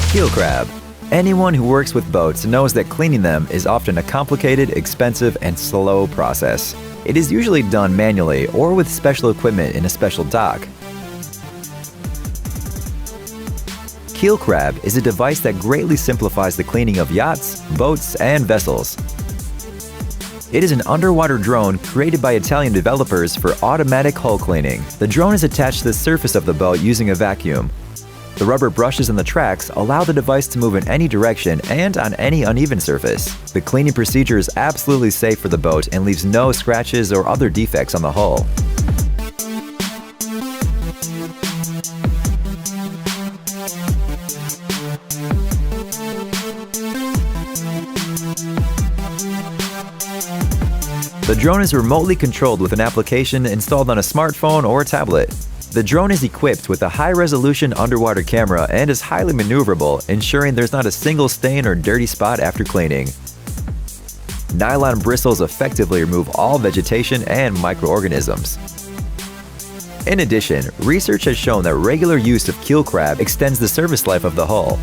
Keelcrab. Anyone who works with boats knows that cleaning them is often a complicated, expensive, and slow process. It is usually done manually or with special equipment in a special dock. Keelcrab is a device that greatly simplifies the cleaning of yachts, boats, and vessels. It is an underwater drone created by Italian developers for automatic hull cleaning. The drone is attached to the surface of the boat using a vacuum. The rubber brushes and the tracks allow the device to move in any direction and on any uneven surface. The cleaning procedure is absolutely safe for the boat and leaves no scratches or other defects on the hull. The drone is remotely controlled with an application installed on a smartphone or tablet. The drone is equipped with a high-resolution underwater camera and is highly maneuverable, ensuring there's not a single stain or dirty spot after cleaning. Nylon bristles effectively remove all vegetation and microorganisms. In addition, research has shown that regular use of Keelcrab extends the service life of the hull.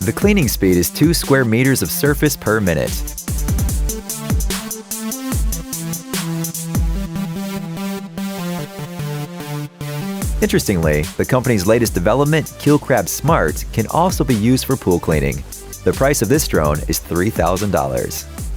The cleaning speed is 2 square meters of surface per minute. Interestingly, the company's latest development, Keelcrab Smart, can also be used for pool cleaning. The price of this drone is $3,000.